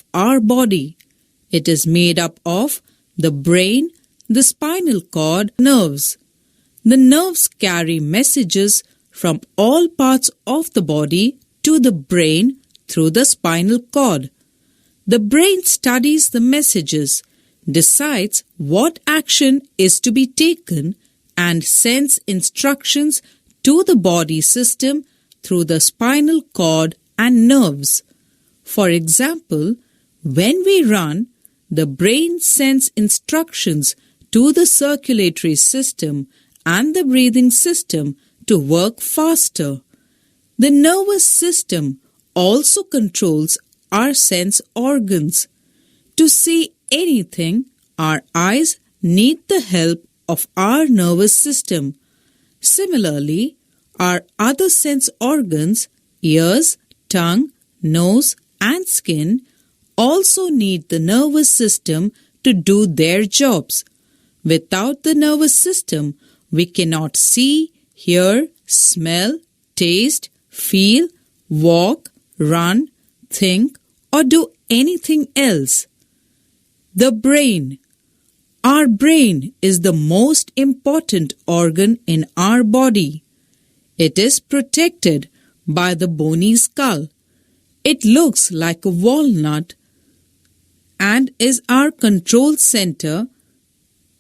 of our body. It is made up of the brain, the spinal cord, nerves. The nerves carry messages from all parts of the body to the brain through the spinal cord. The brain studies the messages, decides what action is to be taken, and sends instructions to the body system through the spinal cord and nerves. For example, when we run, the brain sends instructions to the circulatory system and the breathing system to work faster. The nervous system also controls our sense organs. To see anything, our eyes need the help of our nervous system. Similarly, our other sense organs, ears, tongue, nose, and skin, also need the nervous system to do their jobs. Without the nervous system, we cannot see, hear, smell, taste, feel, walk, run, think, or do anything else. The brain. Our brain is the most important organ in our body. It is protected by the bony skull. It looks like a walnut and is our control center,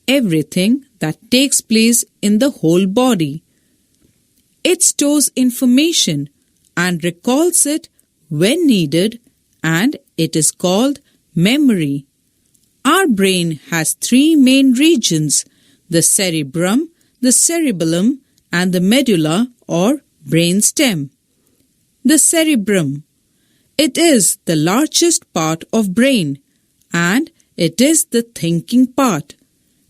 everything that takes place in the whole body. It stores information and recalls it when needed, and it is called memory. Our brain has three main regions: the cerebrum, the cerebellum, and the medulla or brainstem. The cerebrum. It is the largest part of brain, and it is the thinking part.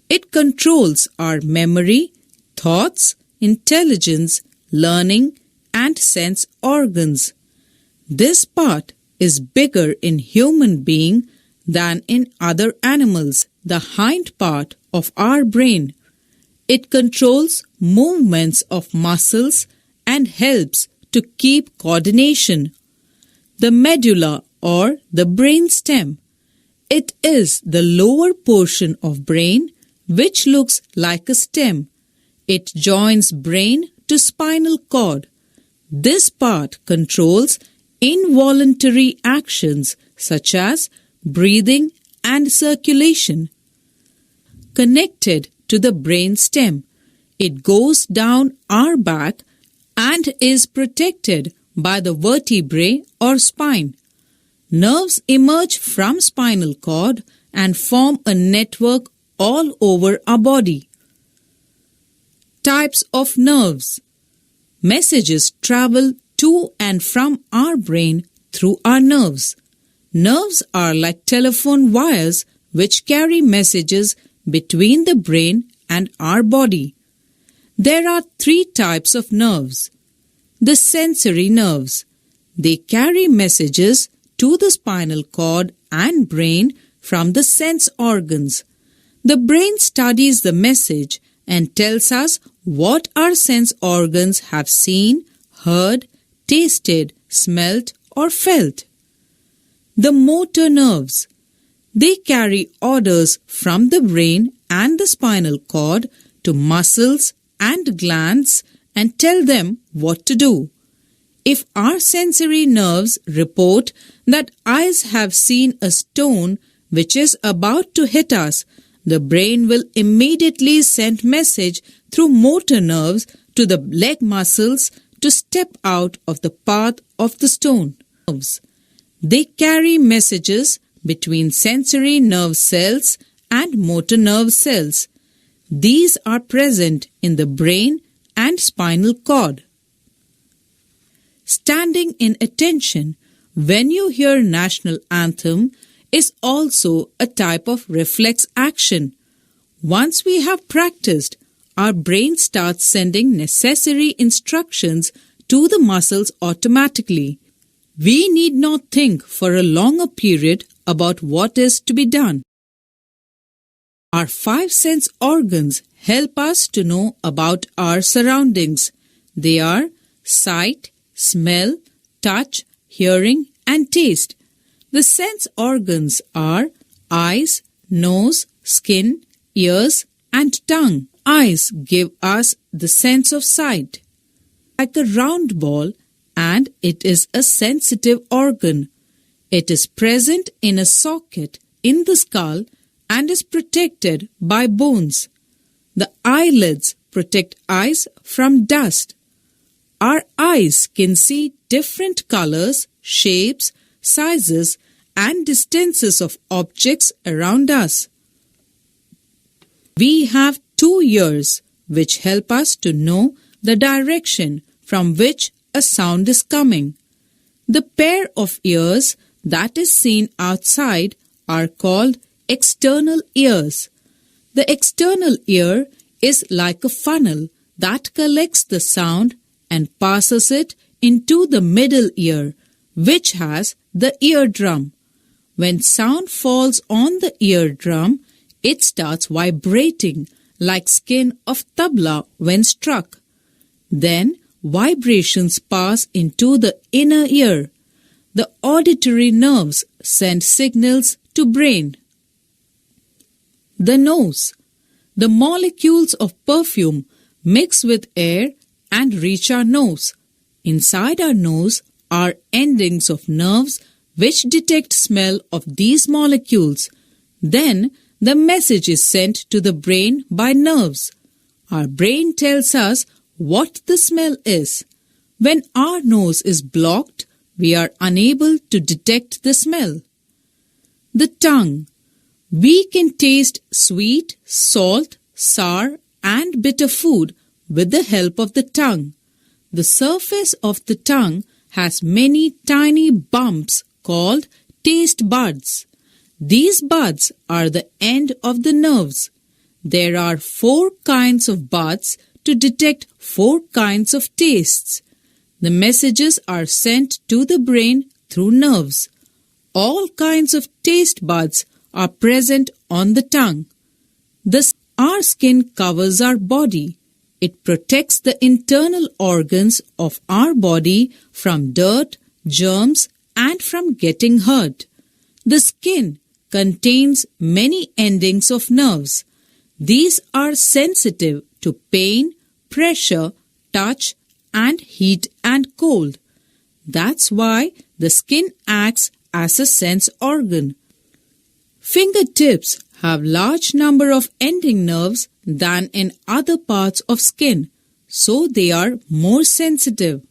It controls our memory, thoughts, intelligence, learning, and sense organs. This part is bigger in human being than in other animals, the hind part of our brain. It controls movements of muscles and helps to keep coordination. The medulla or the brainstem. It is the lower portion of brain which looks like a stem. It joins brain to spinal cord. This part controls involuntary actions such as breathing and circulation. Connected to the brainstem, it goes down our back and is protected by the vertebrae or spine. Nerves emerge from spinal cord and form a network all over our body. Types of nerves. Messages travel to and from our brain through our nerves. Nerves are like telephone wires which carry messages between the brain and our body. There are three types of nerves. The sensory nerves. They carry messages to the spinal cord and brain from the sense organs. The brain studies the message and tells us what our sense organs have seen, heard, tasted, smelt, or felt. The motor nerves. They carry orders from the brain and the spinal cord to muscles and glands and tell them what to do. If our sensory nerves report that eyes have seen a stone which is about to hit us, the brain will immediately send message through motor nerves to the leg muscles to step out of the path of the stone. They carry messages between sensory nerve cells and motor nerve cells. These are present in the brain and spinal cord. Standing in attention when you hear national anthem is also a type of reflex action. Once we have practiced, our brain starts sending necessary instructions to the muscles automatically. We need not think for a longer period about what is to be done. Our five sense organs help us to know about our surroundings. They are sight, smell, touch, hearing, and taste. The sense organs are eyes, nose, skin, ears, and tongue. Eyes give us the sense of sight. Like a round ball, and it is a sensitive organ. It is present in a socket in the skull and is protected by bones. The eyelids protect eyes from dust. Our eyes can see different colors, shapes, sizes, and distances of objects around us. We have 2 ears which help us to know the direction from which a sound is coming. The pair of ears that is seen outside are called external ears. The external ear is like a funnel that collects the sound and passes it into the middle ear, which has the eardrum. When sound falls on the eardrum, it starts vibrating like skin of tabla when struck. Then vibrations pass into the inner ear. The auditory nerves send signals to brain. The nose. The molecules of perfume mix with air and reach our nose. Inside our nose are endings of nerves which detect smell of these molecules. Then the message is sent to the brain by nerves. Our brain tells us what the smell is. When our nose is blocked, we are unable to detect the smell. The tongue. We can taste sweet, salt, sour, and bitter food with the help of the tongue. The surface of the tongue has many tiny bumps called taste buds. These buds are the end of the nerves. There are 4 kinds of buds to detect 4 kinds of tastes. The messages are sent to the brain through nerves. All kinds of taste buds are present on the tongue. Our skin covers our body. It protects the internal organs of our body from dirt, germs, and from getting hurt. The skin contains many endings of nerves. These are sensitive to pain, pressure, touch, and heat and cold. That's why the skin acts as a sense organ. Fingertips have large number of ending nerves than in other parts of skin, so they are more sensitive.